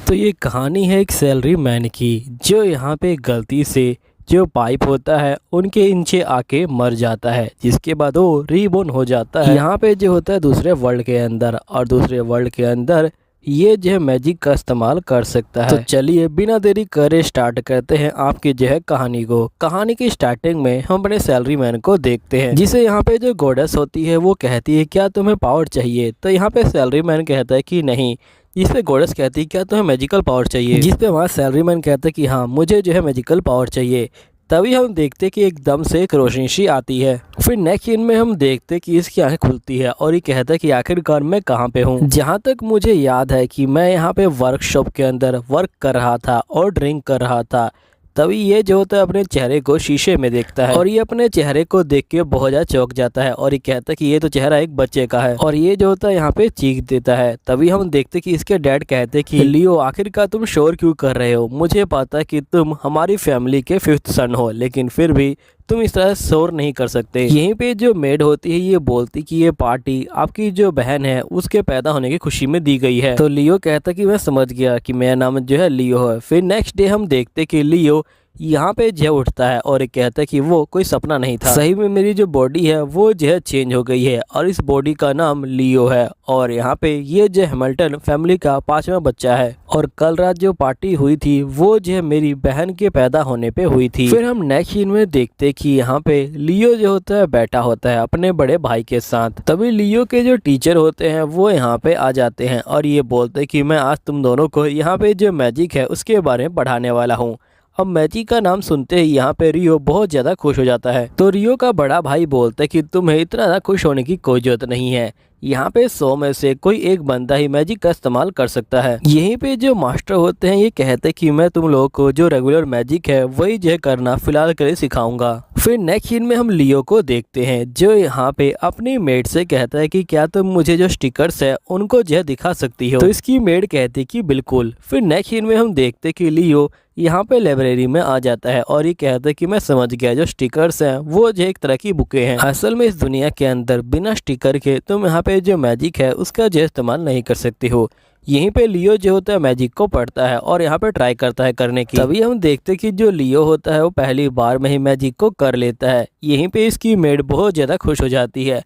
तो ये कहानी है एक सैलरी मैन की, जो यहाँ पे गलती से जो पाइप होता है उनके नीचे आके मर जाता है, जिसके बाद वो रीबोर्न हो जाता है यहाँ पे जो होता है दूसरे वर्ल्ड के अंदर। और दूसरे वर्ल्ड के अंदर ये जो है मैजिक का इस्तेमाल कर सकता है। तो चलिए बिना देरी करे स्टार्ट करते हैं आपकी जो है कहानी को। कहानी की स्टार्टिंग में हम अपने सैलरी मैन को देखते हैं, जिसे यहाँ पे जो गॉडेस होती है वो कहती है क्या तुम्हें पावर चाहिए। तो यहाँ पे सैलरी मैन कहता है कि नहीं। जिस पे गॉडेस कहती है क्या तुम्हें मैजिकल पावर चाहिए। जिस पे हमारा सैलरी मैन कहता है कि हाँ मुझे जो है मैजिकल पावर चाहिए। तभी हम देखते कि एकदम से एक रोशनी सी आती है। फिर नेक्स्ट सीन में हम देखते कि इसकी आंखें खुलती है और ये कहता है कि आखिरकार मैं कहाँ पे हूँ। जहाँ तक मुझे याद है कि मैं यहाँ पे वर्कशॉप के अंदर वर्क कर रहा था और ड्रिंक कर रहा था। तभी ये जो होता है अपने चेहरे को शीशे में देखता है और ये अपने चेहरे को देख के बहुत ज्यादा चौंक जाता है और ये कहता है कि ये तो चेहरा एक बच्चे का है। और ये जो होता है यहाँ पे चीख देता है। तभी हम देखते कि इसके डैड कहते हैं कि लियो आखिरकार तुम शोर क्यों कर रहे हो। मुझे पता है कि तुम हमारी फैमिली के 5th सन हो, लेकिन फिर भी तुम इस तरह शोर नहीं कर सकते। यहीं पे जो मेड होती है ये बोलती कि ये पार्टी आपकी जो बहन है उसके पैदा होने की खुशी में दी गई है। तो लियो कहता कि मैं समझ गया कि मेरा नाम जो है लियो है। फिर नेक्स्ट डे हम देखते कि लियो यहाँ पे जो उठता है और ये कहता है कि वो कोई सपना नहीं था, सही में मेरी जो बॉडी है वो जो है चेंज हो गई है और इस बॉडी का नाम लियो है। और यहाँ पे ये जो हैमिल्टन फैमिली का 5वां बच्चा है। और कल रात जो पार्टी हुई थी वो जो है मेरी बहन के पैदा होने पे हुई थी। फिर हम नेक्स्ट सीन में देखते कि यहाँ पे लियो जो होता है बैठा होता है अपने बड़े भाई के साथ। तभी लियो के जो टीचर होते हैं वो यहाँ पे आ जाते हैं और ये बोलते हैं कि मैं आज तुम दोनों को यहाँ पे जो मैजिक है उसके बारे में पढ़ाने वाला हूँ। अब मैजिक का नाम सुनते ही यहाँ पे रियो बहुत ज्यादा खुश हो जाता है। तो रियो का बड़ा भाई बोलता है कि तुम्हें इतना ज्यादा खुश होने की कोई जरूरत नहीं है। यहाँ पे 100 में से कोई एक बंदा ही मैजिक का इस्तेमाल कर सकता है। यहीं पे जो मास्टर होते हैं ये कहते हैं कि मैं तुम लोगों को जो रेगुलर मैजिक है वही जो करना फिलहाल के लिए सिखाऊंगा। फिर नेक्स्ट सीन में हम लियो को देखते हैं, जो यहाँ पे अपनी मेड से कहता है कि क्या तुम मुझे जो स्टिकर्स है उनको जो दिखा सकती हो। तो इसकी मेड कहती है कि बिल्कुल। फिर नेक्स्ट सीन में हम देखते कि लियो यहाँ पे लाइब्रेरी में आ जाता है और ये कहता है कि मैं समझ गया जो स्टिकर्स हैं वो जो एक तरह की बुकें हैं। असल में इस दुनिया के अंदर बिना स्टिकर के तुम यहाँ पे जो मैजिक है उसका जो इस्तेमाल नहीं कर सकते हो। यहीं पे लियो जो होता है मैजिक को पढ़ता है और यहाँ पे ट्राई करता है करने की। तभी हम देखते कि जो लियो होता है वो पहली बार में ही मैजिक को कर लेता है। यहीं पे इसकी मेड बहुत ज़्यादा खुश हो जाती है।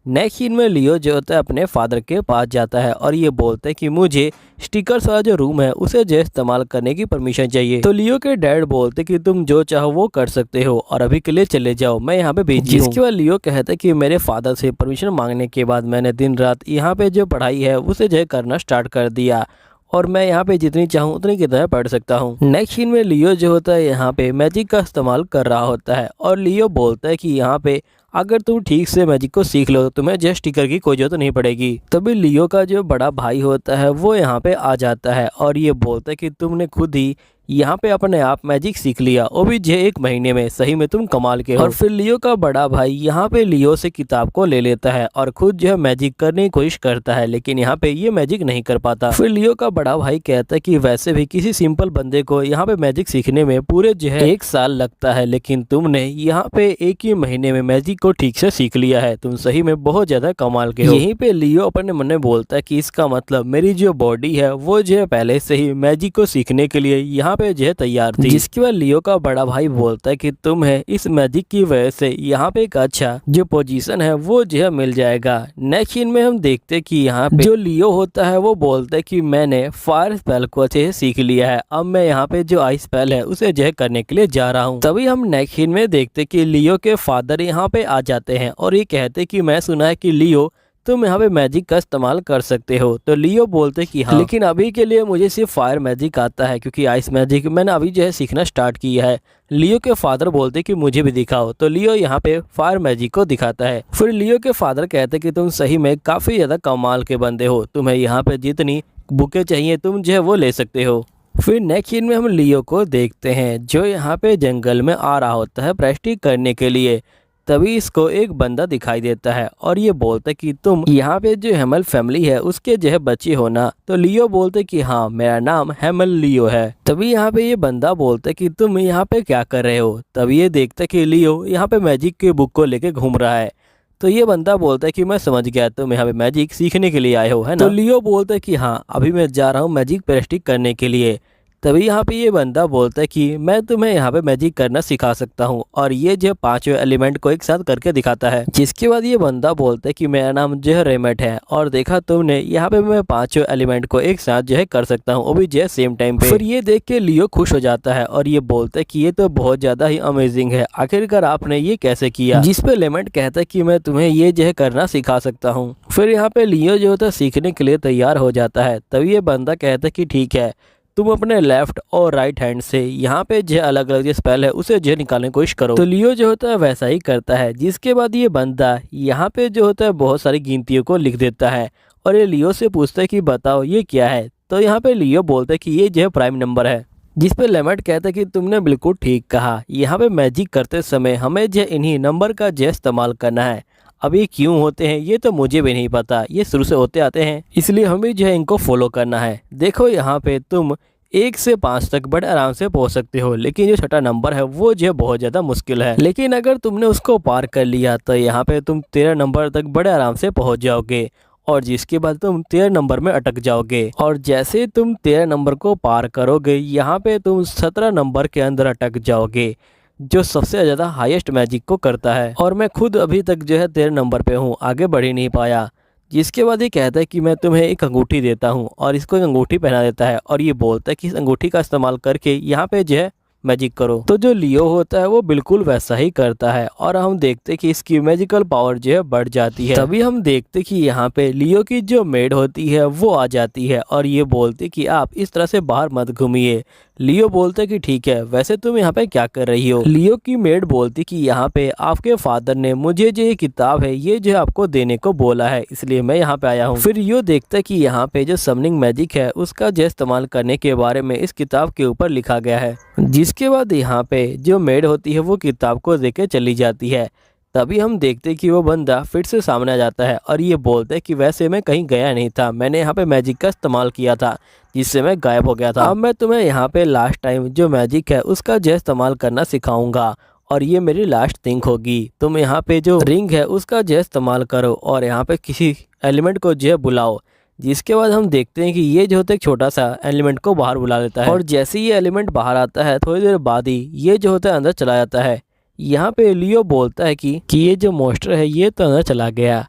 नेक्स्ट सीन में लियो जो होता है अपने फादर के पास जाता है और ये बोलता है कि मुझे स्टिकर्स वाला जो रूम है उसे जो इस्तेमाल करने की परमिशन चाहिए। तो लियो के डैड बोलते कि तुम जो चाहो वो कर सकते हो और अभी के लिए चले जाओ, मैं यहाँ पे बिजी हूँ। जिसके बाद लियो कहता है कि मेरे फादर से परमिशन मांगने के बाद मैंने दिन रात यहाँ पे जो पढ़ाई है उसे जो करना स्टार्ट कर दिया और मैं यहाँ पे जितनी चाहूँ उतनी किताबें पढ़ सकता हूँ। नेक्स्ट सीन में लियो जो होता है यहाँ पे मैजिक का इस्तेमाल कर रहा होता है और लियो बोलता है कि यहाँ पे अगर तुम ठीक से मैजिक को सीख लो तुम्हें जस्ट स्टिकर की कोई जरूरत नहीं पड़ेगी। तभी लियो का जो बड़ा भाई होता है वो यहाँ पे आ जाता है और ये बोलता है कि तुमने खुद ही यहाँ पे अपने आप मैजिक सीख लिया, वो भी जे 1 महीने में, सही में तुम कमाल के हो। और फिर लियो का बड़ा भाई यहाँ पे लियो से किताब को ले लेता है और खुद जो है मैजिक करने की कोशिश करता है, लेकिन यहाँ पे ये मैजिक नहीं कर पाता। फिर लियो का बड़ा भाई कहता है कि वैसे भी किसी सिंपल बंदे को यहाँ पे मैजिक सीखने में पूरे जो है 1 साल लगता है, लेकिन तुमने यहाँ पे 1 ही महीने में मैजिक को ठीक से सीख लिया है, तुम सही में बहुत ज्यादा कमाल के हो। यहीं पे लियो अपने मन में बोलता है कि इसका मतलब मेरी जो बॉडी है वो जो है पहले से ही मैजिक को सीखने के लिए यहाँ पे जो है तैयार थी। जिसके बाद लियो का बड़ा भाई बोलता है कि तुम्हें इस मैजिक की वजह से यहाँ पे एक अच्छा जो पोजीशन है वो जो है मिल जाएगा। नेक्स्ट सीन में हम देखते हैं कि यहाँ पे जो लियो होता है वो बोलता है कि मैंने फायर स्पेल को अच्छे से सीख लिया है, अब मैं यहाँ पे जो आइस स्पेल है उसे जो है करने के लिए जा रहा हूँ। तभी हम नेक्स्ट सीन में देखते कि लियो के फादर यहाँ पे आ जाते हैं और ये कहते कि मैं सुना है कि लियो तुम यहाँ पे मैजिक का इस्तेमाल कर सकते हो। तो लियो बोलते कि हाँ, लेकिन अभी के लिए मुझे सिर्फ फायर मैजिक आता है क्योंकि आइस मैजिक मैंने अभी जो है सीखना स्टार्ट किया है। लियो के फादर बोलते कि मुझे भी दिखाओ। तो लियो यहाँ पे फायर मैजिक को दिखाता है। फिर लियो के फादर कहते कि तुम सही में काफी ज्यादा कमाल के बंदे हो, तुम्हें यहाँ पे जितनी बुकें चाहिए तुम जो है वो ले सकते हो। फिर नेक्स्ट सीन में हम लियो को देखते हैं जो यहाँ पे जंगल में आ रहा होता है प्रैक्टिस करने के लिए। तभी इसको एक बंदा दिखाई देता है और ये बोलता है कि तुम यहाँ पे जो हैमल फैमिली है उसके जो है बच्चे हो ना। तो लियो बोलते कि हाँ मेरा नाम हैमल लियो है। तभी यहाँ पे ये बंदा बोलता है कि तुम यहाँ पे क्या कर रहे हो। तभी ये देखता कि लियो यहाँ पे मैजिक के बुक को लेके घूम रहा है। तो ये बंदा बोलता है कि मैं समझ गया, तुम यहाँ पे मैजिक सीखने के लिए आए हो, है ना। तो लियो बोलता है कि हाँ, अभी मैं जा रहा हूँ मैजिक प्रैक्टिस करने के लिए। तभी यहाँ पे ये बंदा बोलता है कि मैं तुम्हें यहाँ पे मैजिक करना सिखा सकता हूँ, और ये जो पांचवें एलिमेंट को एक साथ करके दिखाता है। जिसके बाद ये बंदा बोलता है कि मेरा नाम जो है रेमेट है, और देखा तुमने, यहाँ पे मैं पांचवें एलिमेंट को एक साथ जो है कर सकता हूँ, वो भी जो है सेम टाइम पे। फिर ये देख के लियो खुश हो जाता है और ये बोलता है कि ये तो बहुत ज्यादा ही अमेजिंग है, आखिरकार आपने ये कैसे किया। जिस पे रेमेट कहता है कि मैं तुम्हें ये जो है करना सिखा सकता हूँ। फिर यहाँ पे लियो जो होता है सीखने के लिए तैयार हो जाता है। तभी ये बंदा कहता है कि ठीक है, तुम अपने लेफ्ट और राइट हैंड से यहाँ पे जो अलग अलग जो स्पेल है उसे जो निकालने की कोशिश करो। तो लियो जो होता है वैसा ही करता है। जिसके बाद ये बंदा यहाँ पे जो होता है बहुत सारी गिनतियों को लिख देता है, और ये लियो से पूछता है कि बताओ ये क्या है। तो यहाँ पे लियो बोलता है कि ये जो है प्राइम नंबर है। जिस पे लेमेट कहता है कि तुमने बिल्कुल ठीक कहा, यहाँ पे मैजिक करते समय हमें जो इन्हीं नंबर का जो इस्तेमाल करना है। अब ये क्यों होते हैं ये तो मुझे भी नहीं पता, ये शुरू से होते आते हैं, इसलिए हमें जो है इनको फॉलो करना है। देखो यहाँ पे तुम 1 से 5 तक बड़े आराम से पहुंच सकते हो, लेकिन जो छठा नंबर है वो जो है बहुत ज़्यादा मुश्किल है। लेकिन अगर तुमने उसको पार कर लिया तो यहाँ पे तुम 13 नंबर तक बड़े आराम से पहुंच जाओगे, और जिसके बाद तुम 13 नंबर में अटक जाओगे। और जैसे तुम 13 नंबर को पार करोगे, यहाँ पे तुम 17 नंबर के अंदर अटक जाओगे, जो सबसे ज़्यादा हाईएस्ट मैजिक को करता है। और मैं खुद अभी तक जो है 13 नंबर पे हूँ, आगे बढ़ ही नहीं पाया। जिसके बाद ये कहता है कि मैं तुम्हें एक अंगूठी देता हूँ, और इसको एक अंगूठी पहना देता है, और ये बोलता है कि इस अंगूठी का इस्तेमाल करके यहाँ पे जो है मैजिक करो। तो जो लियो होता है वो बिल्कुल वैसा ही करता है, और हम देखते हैं कि इसकी मैजिकल पावर जो है बढ़ जाती है। तभी हम देखते कि यहाँ पे लियो की जो मेड होती है वो आ जाती है, और ये बोलते कि आप इस तरह से बाहर मत घूमिए। लियो बोलते कि ठीक है, वैसे तुम यहाँ पे क्या कर रही हो। लियो की मेड बोलती कि यहाँ पे आपके फादर ने मुझे जो ये किताब है ये जो आपको देने को बोला है, इसलिए मैं यहाँ पे आया हूँ। फिर लियो देखता कि यहाँ पे जो समनिंग मैजिक है उसका जो इस्तेमाल करने के बारे में इस किताब के ऊपर लिखा गया है। जिसके बाद यहाँ पे जो मेड होती है वो किताब को देके चली जाती है। तभी हम देखते कि वो बंदा फिर से सामने आ जाता है, और ये बोलता है कि वैसे मैं कहीं गया नहीं था, मैंने यहाँ पे मैजिक का इस्तेमाल किया था जिससे मैं गायब हो गया था। अब मैं तुम्हें यहाँ पे लास्ट टाइम जो मैजिक है उसका जो इस्तेमाल करना सिखाऊंगा, और ये मेरी लास्ट थिंग होगी। तुम यहाँ पे जो रिंग है उसका जो इस्तेमाल करो, और यहाँ पे किसी एलिमेंट को जो बुलाओ। जिसके बाद हम देखते हैं कि ये जो होता है एक छोटा सा एलिमेंट को बाहर बुला लेता है, और जैसे ही ये एलिमेंट बाहर आता है थोड़ी देर बाद ही ये जो होता है अंदर चला जाता है। यहाँ पे लियो बोलता है कि ये जो मॉन्स्टर है ये तो अंदर चला गया।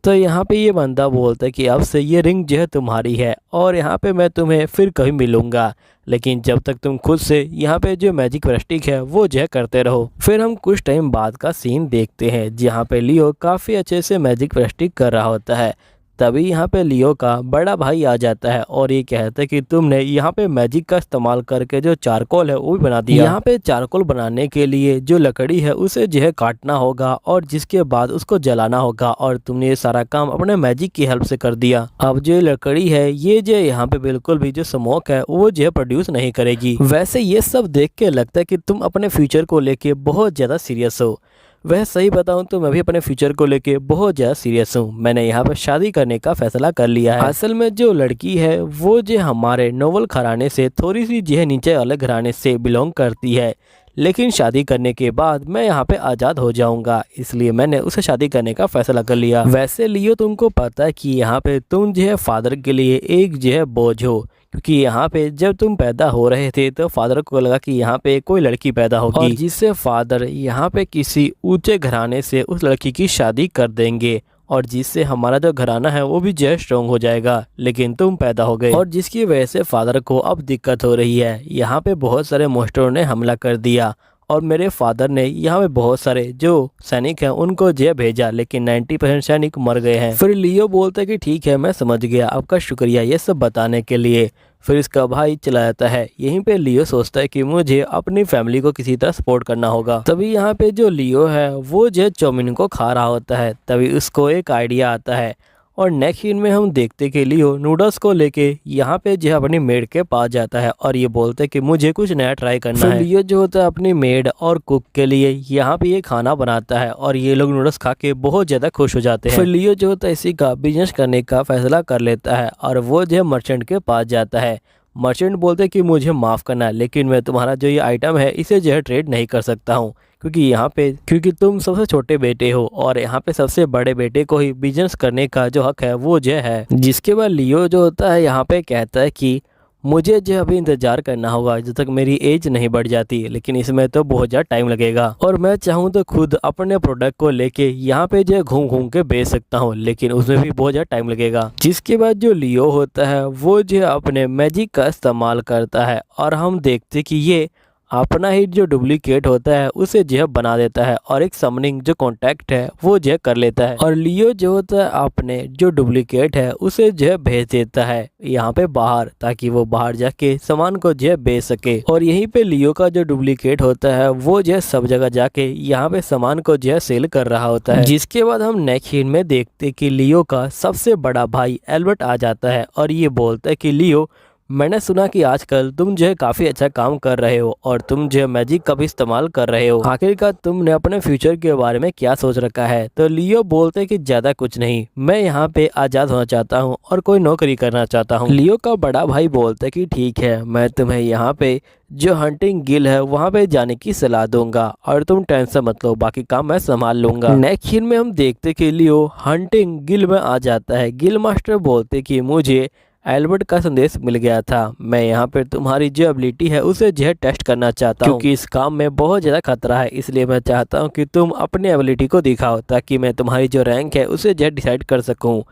तो यहाँ पे ये बंदा बोलता है कि अब से ये रिंग जो है तुम्हारी है, और यहाँ पे मैं तुम्हें फिर कभी मिलूंगा, लेकिन जब तक तुम खुद से यहाँ पे जो मैजिक प्रैक्टिस है वो जो है करते रहो। फिर हम कुछ टाइम बाद का सीन देखते हैं जहाँ पे लियो काफ़ी अच्छे से मैजिक प्रैक्टिस कर रहा होता है। तभी यहाँ पे लियो का बड़ा भाई आ जाता है, और ये कहता है कि तुमने यहाँ पे मैजिक का इस्तेमाल करके जो चारकोल है वो भी बना दिया। यहाँ पे चारकोल बनाने के लिए जो लकड़ी है उसे जो है काटना होगा, और जिसके बाद उसको जलाना होगा, और तुमने ये सारा काम अपने मैजिक की हेल्प से कर दिया। अब जो लकड़ी है ये जो यहाँ पे बिल्कुल भी जो स्मोक है वो जो है प्रोड्यूस नहीं करेगी। वैसे ये सब देख के लगता है कि तुम अपने फ्यूचर को लेके बहुत ज़्यादा सीरियस हो। वह सही बताऊं तो मैं भी अपने फ्यूचर को लेके बहुत ज़्यादा सीरियस हूँ। मैंने यहाँ पर शादी करने का फैसला कर लिया है। असल में जो लड़की है वो जो हमारे नोबल घराने से थोड़ी सी जो है नीचे वाले घराने से बिलोंग करती है, लेकिन शादी करने के बाद मैं यहाँ पे आज़ाद हो जाऊंगा, इसलिए मैंने उसे शादी करने का फैसला कर लिया। वैसे लियो तुमको पता है कि यहाँ पे तुम जो है फादर के लिए एक जो है बोझ हो, क्योंकि यहाँ पे जब तुम पैदा हो रहे थे तो फादर को लगा कि यहाँ पे कोई लड़की पैदा होगी, और जिससे फादर यहाँ पे किसी ऊंचे घराने से उस लड़की की शादी कर देंगे, और जिससे हमारा जो घराना है वो भी जो स्ट्रॉन्ग हो जाएगा। लेकिन तुम पैदा हो गए, और जिसकी वजह से फादर को अब दिक्कत हो रही है। यहाँ पे बहुत सारे मॉन्स्टरों ने हमला कर दिया, और मेरे फादर ने यहाँ पे बहुत सारे जो सैनिक हैं उनको जेल भेजा, लेकिन 90% सैनिक मर गए हैं। फिर लियो बोलता है कि ठीक है मैं समझ गया, आपका शुक्रिया ये सब बताने के लिए। फिर इसका भाई चला जाता है। यहीं पे लियो सोचता है कि मुझे अपनी फैमिली को किसी तरह सपोर्ट करना होगा। तभी यहाँ पे जो लियो है वो जो चाउमीन को खा रहा होता है, तभी उसको एक आइडिया आता है, और नेक्स्ट सीन में हम देखते कि लियो नूडल्स को लेके यहाँ पे जो अपनी मेड के पास जाता है, और ये बोलते कि मुझे कुछ नया ट्राई करना है। लियो जो होता है अपनी मेड और कुक के लिए यहाँ पे ये खाना बनाता है, और ये लोग नूडल्स खा के बहुत ज़्यादा खुश हो जाते हैं। फिर लियो जो होता है इसी का बिजनेस करने का फैसला कर लेता है, और वो जो है मर्चेंट के पास जाता है। मर्चेंट बोलते कि मुझे माफ़ करना है, लेकिन मैं तुम्हारा जो ये आइटम है इसे जो है ट्रेड नहीं कर सकता हूँ, क्योंकि तुम सबसे छोटे बेटे हो और यहाँ पे सबसे बड़े बेटे को ही बिजनेस करने का जो हक है वो जो है। जिसके बाद लियो जो होता है यहाँ पे कहता है कि मुझे जो अभी इंतजार करना होगा जब तक मेरी एज नहीं बढ़ जाती, लेकिन इसमें तो बहुत ज़्यादा टाइम लगेगा और मैं चाहूँ तो खुद अपने प्रोडक्ट को लेके यहाँ पे जो घूम घूम के बेच सकता हूँ, लेकिन उसमें भी बहुत ज़्यादा टाइम लगेगा। जिसके बाद जो लियो होता है वो जो अपने मैजिक का इस्तेमाल करता है और हम देखते कि ये अपना ही जो डुप्लीकेट होता है उसे जो बना देता है और एक समनिंग जो कॉन्टैक्ट है वो जो कर लेता है और लियो जो होता है अपने जो डुप्लीकेट है उसे जो भेज देता है यहाँ पे बाहर, ताकि वो बाहर जाके सामान को जो बेच सके। और यहीं पे लियो का जो डुप्लीकेट होता है वो जो सब जगह जाके यहाँ पे सामान को जो सेल कर रहा होता है। जिसके बाद हम नेक्स्ट सीन में देखते कि लियो का सबसे बड़ा भाई एल्बर्ट आ जाता है और ये बोलता है कि लियो, मैंने सुना कि आजकल तुम जो है काफ़ी अच्छा काम कर रहे हो और तुम जो है मैजिक का भी इस्तेमाल कर रहे हो, आखिरकार तुमने अपने फ्यूचर के बारे में क्या सोच रखा है। तो लियो बोलते हैं कि ज़्यादा कुछ नहीं, मैं यहाँ पे आज़ाद होना चाहता हूँ और कोई नौकरी करना चाहता हूँ। लियो का बड़ा भाई बोलता है कि ठीक है, मैं तुम्हें यहाँ पे जो हंटिंग गिल है वहाँ पे जाने की सलाह दूंगा और तुम टेंशन मत लो, बाकी काम मैं संभाल लूंगा। नेक्स्ट सीन में हम देखते कि लियो हंटिंग गिल में आ जाता है। गिल मास्टर बोलते कि मुझे एल्बर्ट का संदेश मिल गया था, मैं यहाँ पर तुम्हारी जो एबिलिटी है उसे जो है टेस्ट करना चाहता हूँ क्योंकि इस काम में बहुत ज़्यादा खतरा है, इसलिए मैं चाहता हूँ कि तुम अपनी एबिलिटी को दिखाओ ताकि मैं तुम्हारी जो रैंक है उसे जो है डिसाइड कर सकूँ।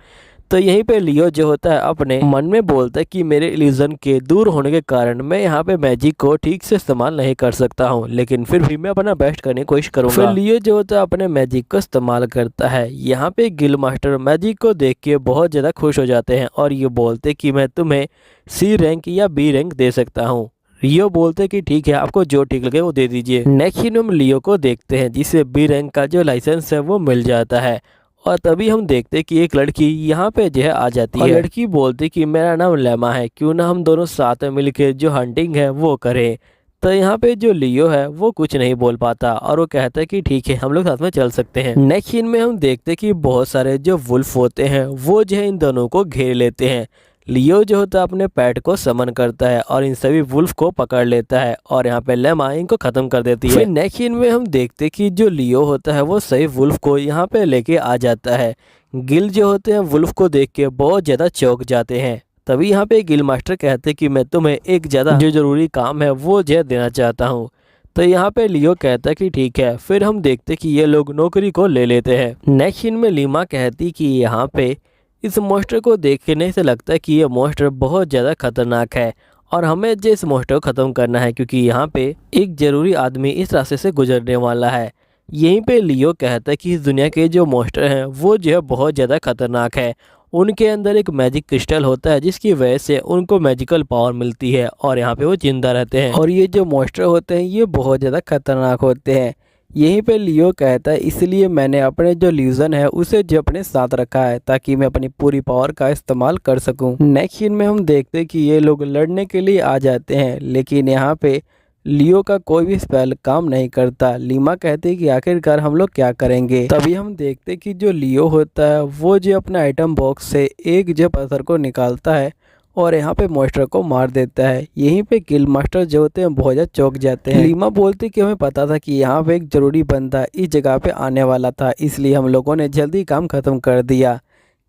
तो यहीं पे लियो जो होता है अपने मन में बोलता है कि मेरे इल्यूजन के दूर होने के कारण मैं यहाँ पे मैजिक को ठीक से इस्तेमाल नहीं कर सकता हूँ, लेकिन फिर भी मैं अपना बेस्ट करने की कोशिश करूँगा। फिर लियो जो होता है अपने मैजिक को इस्तेमाल करता है। यहाँ पे गिल मास्टर मैजिक को देख के बहुत ज़्यादा खुश हो जाते हैं और ये बोलते कि मैं तुम्हें C रैंक या B रैंक दे सकता हूँ। लियो बोलते कि ठीक है, आपको जो ठीक लगे वो दे दीजिए। नेक्स्ट सीन में हम लियो को देखते हैं जिसे B रैंक का जो लाइसेंस है वो मिल जाता है और तभी हम देखते कि एक लड़की यहाँ पे जो है आ जाती है। लड़की बोलती कि मेरा नाम लेमा है, क्यों ना हम दोनों साथ में मिलकर जो हंटिंग है वो करें। तो यहाँ पे जो लियो है वो कुछ नहीं बोल पाता और वो कहता है कि ठीक है, हम लोग साथ में चल सकते हैं। नेक्स्ट सीन में हम देखते कि बहुत सारे जो वुल्फ होते हैं वो जो है इन दोनों को घेर लेते हैं। लियो जो होता है अपने पैट को समन करता है और इन सभी वुल्फ को पकड़ लेता है और यहाँ पे लेमा इनको खत्म कर देती है। फिर नेक्स्ट सीन में हम देखते कि जो लियो होता है वो सही वुल्फ को यहाँ पे लेके आ जाता है। गिल जो होते हैं वुल्फ को देख के बहुत ज़्यादा चौंक जाते हैं। तभी यहाँ पे गिल मास्टर कहते कि मैं तुम्हें एक ज़्यादा जो ज़रूरी काम है वो जो देना चाहता हूँ। तो यहाँ पे लियो कहता कि ठीक है। फिर हम देखते कि ये लोग नौकरी को ले लेते हैं। नेक्स्ट सीन में लीमा कहती कि यहाँ पे इस मॉन्स्टर को देखने से लगता है कि ये मॉन्स्टर बहुत ज़्यादा खतरनाक है और हमें जो इस मॉन्स्टर को ख़त्म करना है क्योंकि यहाँ पे एक ज़रूरी आदमी इस रास्ते से गुजरने वाला है। यहीं पे लियो कहता है कि इस दुनिया के जो मॉन्स्टर हैं वो जो है बहुत ज़्यादा खतरनाक है। उनके अंदर एक मैजिक क्रिस्टल होता है जिसकी वजह से उनको मैजिकल पावर मिलती है और यहाँ पे वो जिंदा रहते हैं और ये जो मॉन्स्टर होते हैं ये बहुत ज़्यादा खतरनाक होते हैं। यहीं पे लियो कहता है इसलिए मैंने अपने जो इल्यूजन है उसे जो अपने साथ रखा है ताकि मैं अपनी पूरी पावर का इस्तेमाल कर सकूं। नेक्स्ट सीन में हम देखते हैं कि ये लोग लड़ने के लिए आ जाते हैं, लेकिन यहाँ पे लियो का कोई भी स्पेल काम नहीं करता। लीमा कहती है कि आखिरकार हम लोग क्या करेंगे। तभी हम देखते कि जो लियो होता है वो जो अपने आइटम बॉक्स से एक जो पत्थर को निकालता है और यहाँ पे मॉन्स्टर को मार देता है। यहीं पे गिल मास्टर जो होते हैं बहुत ज़्यादा चौंक जाते हैं। लीमा बोलती कि हमें पता था कि यहाँ पे एक जरूरी बंदा इस जगह पे आने वाला था, इसलिए हम लोगों ने जल्दी काम खत्म कर दिया।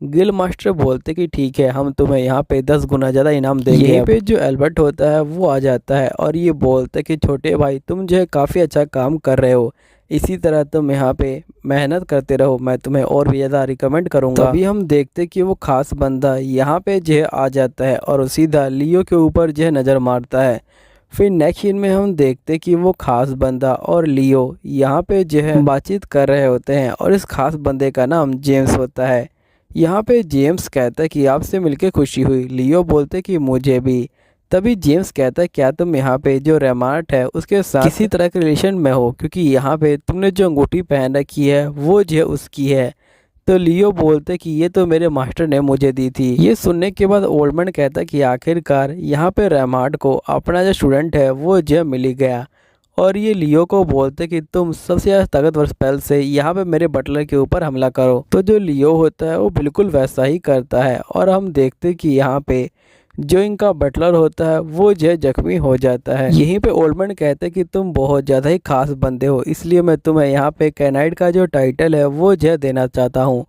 गिल मास्टर बोलते कि ठीक है, हम तुम्हें यहाँ पे 10 गुना ज़्यादा इनाम देंगे। यहीं पे जो एल्बर्ट होता है वो आ जाता है और ये बोलता कि छोटे भाई तुम जो है काफ़ी अच्छा काम कर रहे हो, इसी तरह तुम यहाँ पे मेहनत करते रहो, मैं तुम्हें और भी ज़्यादा रिकमेंड करूँगा। तभी हम देखते कि वो खास बंदा यहाँ पे जो है आ जाता है और सीधा लियो के ऊपर जो है नज़र मारता है। फिर नेक्स्ट सीन में हम देखते कि वो खास बंदा और लियो यहाँ पे जो है बातचीत कर रहे होते हैं और इस खास बंदे का नाम जेम्स होता है। यहाँ पे जेम्स कहता है कि आपसे मिलके खुशी हुई। लियो बोलते कि मुझे भी। तभी जेम्स कहता है क्या तुम यहाँ पे जो रेमार्ट है उसके साथ किसी तरह के रिलेशन में हो, क्योंकि यहाँ पे तुमने जो अंगूठी पहन रखी है वो जो है उसकी है। तो लियो बोलते कि ये तो मेरे मास्टर ने मुझे दी थी। ये सुनने के बाद ओल्डमैन कहता कि आखिरकार यहाँ पे रेमार्ट को अपना जो स्टूडेंट है वो जो मिल ही गया। और ये लियो को बोलते कि तुम सबसे ज़्यादा ताकतवर स्पेल से यहाँ पे मेरे बटलर के ऊपर हमला करो। तो जो लियो होता है वो बिल्कुल वैसा ही करता है और हम देखते कि यहाँ पे जो इनका बटलर होता है वो जो है जख्मी हो जाता है। यहीं पे ओल्डमैन कहते हैं कि तुम बहुत ज़्यादा ही खास बंदे हो, इसलिए मैं तुम्हें यहाँ पे कैनाइड का जो टाइटल है वो जो है देना चाहता हूँ।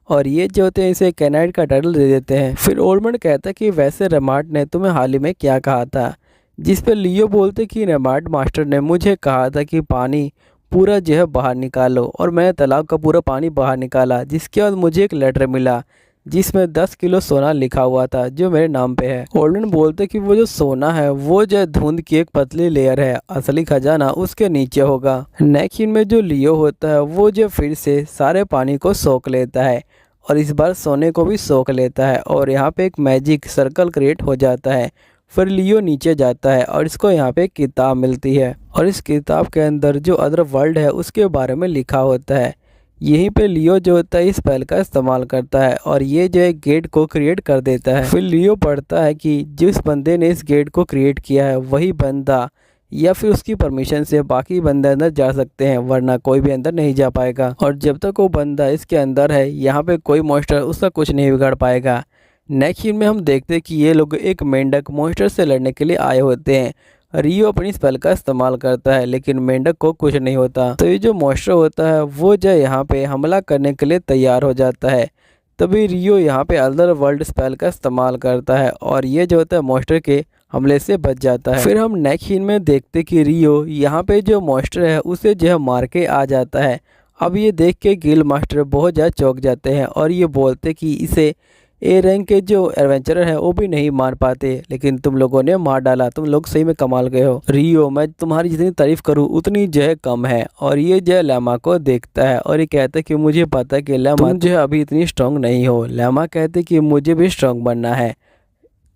और ये जो होते हैं इसे कैनाइड का टाइटल दे देते हैं। फिर ओल्डमैन कहता है कि वैसे रेमार्ट ने तुम्हें हाल ही में क्या कहा था, जिस पे लियो बोलते कि रेमार्ट मास्टर ने मुझे कहा था कि पानी पूरा जो है बाहर निकालो, और मैंने तालाब का पूरा पानी बाहर निकाला। जिसके बाद मुझे एक लेटर मिला जिसमें 10 किलो सोना लिखा हुआ था जो मेरे नाम पे है। ओल्डमैन बोलते कि वो जो सोना है वो जो धुंध की एक पतली लेयर है, असली खजाना उसके नीचे होगा। नेक्स्ट सीन में जो लियो होता है वो जो फिर से सारे पानी को सोख लेता है और इस बार सोने को भी सोख लेता है, और यहाँ पे एक मैजिक सर्कल क्रिएट हो जाता है। फिर लियो नीचे जाता है और इसको यहाँ पे एक किताब मिलती है, और इस किताब के अंदर जो अदर वर्ल्ड है उसके बारे में लिखा होता है। यहीं पे लियो जो होता है इस स्पेल का इस्तेमाल करता है और ये जो है गेट को क्रिएट कर देता है। फिर लियो पढ़ता है कि जिस बंदे ने इस गेट को क्रिएट किया है वही बंदा या फिर उसकी परमिशन से बाकी बंदे अंदर जा सकते हैं, वरना कोई भी अंदर नहीं जा पाएगा। और जब तक वो बंदा इसके अंदर है यहाँ पे कोई मॉन्स्टर उसका कुछ नहीं बिगाड़ पाएगा। नेक्स्ट सीन में हम देखते हैं कि ये लोग एक मेंढक मॉन्स्टर से लड़ने के लिए आए होते हैं। रियो अपनी स्पेल का इस्तेमाल करता है लेकिन मेंढक को कुछ नहीं होता। तो ये जो मॉन्स्टर होता है वो जो यहाँ पे हमला करने के लिए तैयार हो जाता है। तभी रियो यहाँ पे अदर वर्ल्ड स्पेल का इस्तेमाल करता है और ये जो होता है मॉन्स्टर के हमले से बच जाता है। फिर हम नेक्स्ट सीन में देखते कि रियो यहाँ पे जो मॉन्स्टर है उसे जो है मार के आ जाता है। अब ये देख के गिल मास्टर बहुत ज़्यादा चौंक जाते हैं और ये बोलते कि इसे ए रैंक के जो एडवेंचरर है वो भी नहीं मार पाते, लेकिन तुम लोगों ने मार डाला, तुम लोग सही में कमाल गए हो। रियो मैं तुम्हारी जितनी तारीफ करूँ उतनी जो है कम है। और ये जो है लैमा को देखता है और ये कहता है कि मुझे पता है कि लैमा तुम जो है अभी इतनी स्ट्रांग नहीं हो। लैमा कहते कि मुझे भी स्ट्रांग बनना है।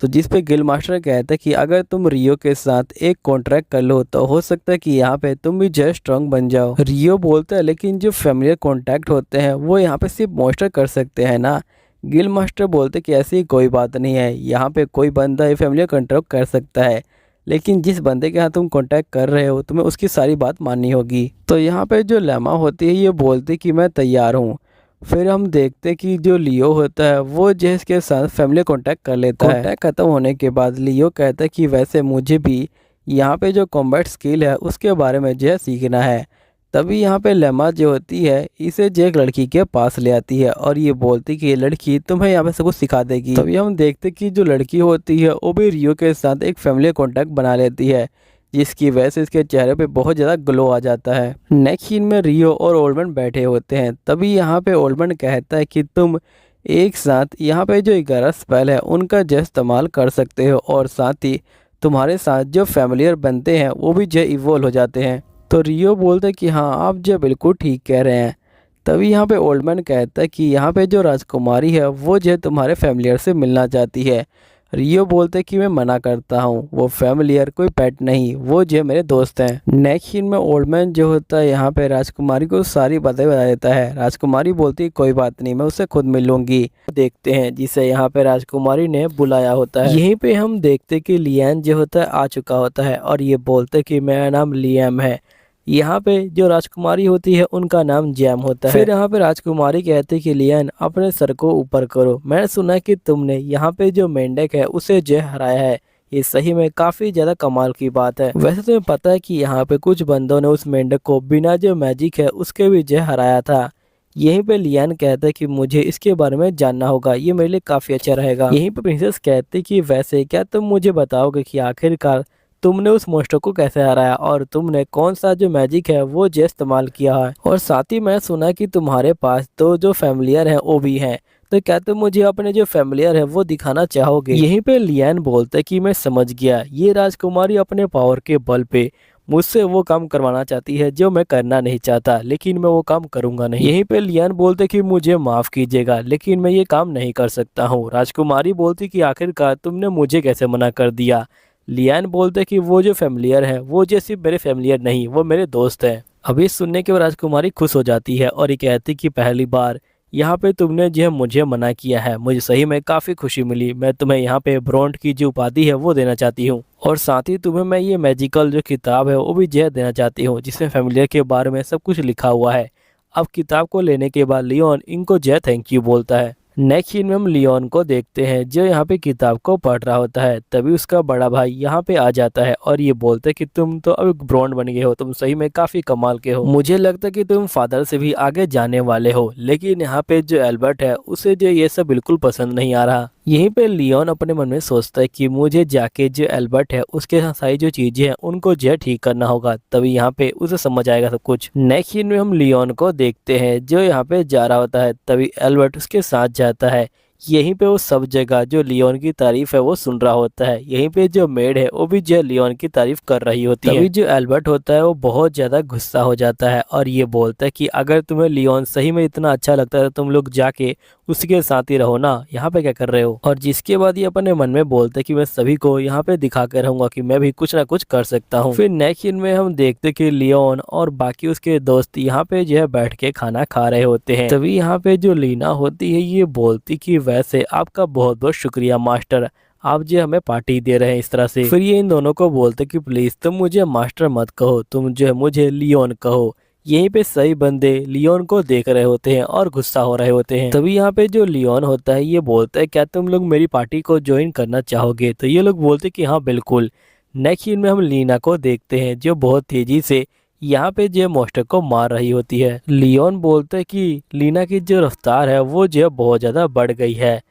तो जिस पे गिल मास्टर कहता है कि अगर तुम रियो के साथ एक कॉन्ट्रैक्ट कर लो तो हो सकता है कि यहाँ पे तुम भी जो स्ट्रांग बन जाओ। रियो बोलता है लेकिन जो फैमिलियर कॉन्टैक्ट होते हैं वो यहाँ पे सिर्फ मॉन्स्टर कर सकते हैं ना। गिल मास्टर बोलते कि ऐसी कोई बात नहीं है, यहाँ पे कोई बंदा फैमिलियर कॉन्ट्रैक्ट कर सकता है, लेकिन जिस बंदे के साथ तुम कॉन्टैक्ट कर रहे हो तुम्हें उसकी सारी बात माननी होगी। तो यहाँ पे जो लैमा होती है ये बोलती कि मैं तैयार हूँ। फिर हम देखते कि जो लियो होता है वो जेस के साथ फैमिली कॉन्टैक्ट कर लेता है। कॉन्टैक्ट खत्म होने के बाद लियो कहता है कि वैसे मुझे भी यहाँ पे जो कॉम्बैट स्किल है उसके बारे में जो है सीखना है। तभी यहाँ पे लेमा जो होती है इसे जो एक लड़की के पास ले आती है और ये बोलती कि ये लड़की तुम्हें यहाँ पे सब कुछ सिखा देगी। तभी हम देखते कि जो लड़की होती है वो भी रियो के साथ एक फैमिली कॉन्टैक्ट बना लेती है, जिसकी वजह से इसके चेहरे पे बहुत ज़्यादा ग्लो आ जाता है। नेक्स्ट सीन में रियो और ओल्डमैन बैठे होते हैं। तभी यहाँ पे ओल्डमैन कहता है कि तुम एक साथ यहाँ पे जो 11 स्पेल है उनका जो इस्तेमाल कर सकते हो और साथ ही तुम्हारे साथ जो फैमिलियर बनते हैं वो भी जो इवॉल्व हो जाते हैं। तो रियो बोलता है कि हाँ आप जो बिल्कुल ठीक कह रहे हैं। तभी यहाँ पे ओल्डमैन कहता है कि यहाँ पे जो राजकुमारी है वो जो तुम्हारे फैमिलियर से मिलना चाहती है। रियो बोलते कि मैं मना करता हूँ, वो फैमिलियर कोई पेट नहीं, वो जो मेरे दोस्त हैं। नेक्स्ट सीन में ओल्डमैन जो होता है यहाँ पे राजकुमारी को सारी बातें बता देता है। राजकुमारी बोलती है कोई बात नहीं, मैं उससे खुद मिलूंगी। देखते हैं जिसे यहाँ पे राजकुमारी ने बुलाया होता है। यहीं पे हम देखते कि लियान जो होता है आ चुका होता है और ये बोलते कि मेरा नाम लियाम है। यहाँ पे जो राजकुमारी होती है उनका नाम जैम होता है। फिर यहाँ पे राजकुमारी कहती कि लियन अपने सर को ऊपर करो, मैंने सुना कि तुमने यहाँ पे जो मेंढक है उसे जो हराया है, ये सही में काफी ज्यादा कमाल की बात है। वैसे तुम्हें पता है कि यहाँ पे कुछ बंदों ने उस मेंढक को बिना जो मैजिक है उसके भी जो हराया था। यहीं पे लियान कहता है कि मुझे इसके बारे में जानना होगा, ये मेरे लिए काफी अच्छा रहेगा। यहीं पे प्रिंसेस कहती कि वैसे क्या तुम मुझे बताओगे कि आखिरकार तुमने उस मॉन्स्टर को कैसे हराया और तुमने कौन सा जो मैजिक है वो जो इस्तेमाल किया है। और साथ ही मैं सुना कि तुम्हारे पास तो जो फैमिलियर हैं वो भी हैं, तो क्या तुम मुझे अपने जो फैमिलियर है वो दिखाना चाहोगे। यहीं पे लियान बोलते कि मैं समझ गया, ये राजकुमारी अपने पावर के बल पे मुझसे वो काम करवाना चाहती है जो मैं करना नहीं चाहता, लेकिन मैं वो काम करूंगा नहीं। यहीं पे लियान बोलते कि मुझे माफ कीजिएगा लेकिन मैं ये काम नहीं कर सकता हूँ। राजकुमारी बोलती कि आखिरकार तुमने मुझे कैसे मना कर दिया। लियान बोलते कि वो जो फैमिलियर है वो जो सिर्फ मेरे फैमिलियर नहीं, वो मेरे दोस्त हैं। अभी सुनने के बाद राजकुमारी खुश हो जाती है और ये कहती कि पहली बार यहाँ पे तुमने जो है मुझे मना किया है, मुझे सही में काफ़ी खुशी मिली। मैं तुम्हें यहाँ पे ब्रोंड की जो उपाधि है वो देना चाहती हूँ और साथ ही तुम्हें मैं ये मैजिकल जो किताब है वो भी जो है देना चाहती हूँ जिसमें फैमिलियर के बारे में सब कुछ लिखा हुआ है। अब किताब को लेने के बाद लियोन इनको जो है थैंक यू बोलता है। नेक्स्ट सीन में हम लियोन को देखते हैं जो यहाँ पे किताब को पढ़ रहा होता है। तभी उसका बड़ा भाई यहाँ पे आ जाता है और ये बोलता है कि तुम तो अब ब्रॉन्ड बन गए हो, तुम सही में काफी कमाल के हो, मुझे लगता है कि तुम फादर से भी आगे जाने वाले हो। लेकिन यहाँ पे जो एल्बर्ट है उसे जो ये सब बिल्कुल पसंद नहीं आ रहा। यहीं पे लियोन अपने मन में सोचता है कि मुझे जाके जो एल्बर्ट है उसके सारी जो चीजें हैं उनको जो ठीक करना होगा, तभी यहाँ पे उसे समझ आएगा सब कुछ। नेक्स्ट सीन में हम लियोन को देखते हैं जो यहाँ पे जा रहा होता है। तभी एल्बर्ट उसके साथ जाता है। यहीं पे वो सब जगह जो लियोन की तारीफ है वो सुन रहा होता है। यहीं पे जो मेड है वो भी जो लियोन की तारीफ कर रही होती है। तभी जो एल्बर्ट होता है वो बहुत ज्यादा गुस्सा हो जाता है और ये बोलता है कि अगर तुम्हें लियोन सही में इतना अच्छा लगता है तो तुम लोग जाके उसके साथ ही रहो ना, यहाँ पे क्या कर रहे हो। और जिसके बाद ये अपने मन में बोलते कि मैं सभी को यहाँ पे दिखा कर रहूंगा कि मैं भी कुछ ना कुछ कर सकता हूँ। फिर नेक्स्ट सीन में हम देखते कि लियोन और बाकी उसके दोस्त यहाँ पे जो है बैठ के खाना खा रहे होते हैं। तभी यहाँ पे जो लीना होती है ये बोलती कि वैसे आपका बहुत बहुत शुक्रिया मास्टर, आप जो हमें पार्टी दे रहे हैं इस तरह से। फिर ये इन दोनों को बोलते कि प्लीज तुम मुझे मास्टर मत कहो, तुम जो है मुझे लियोन कहो। यहीं पे सही बंदे लियोन को देख रहे होते हैं और गुस्सा हो रहे होते हैं। तभी यहाँ पे जो लियोन होता है ये बोलता है क्या तुम लोग मेरी पार्टी को ज्वाइन करना चाहोगे, तो ये लोग बोलते कि हाँ बिल्कुल। नेक्स्ट सीन में हम लीना को देखते हैं जो बहुत तेजी से यहाँ पे जो मास्टर को मार रही होती है। लियोन बोलते है कि लीना की जो रफ्तार है वो जो बहुत ज्यादा बढ़ गई है।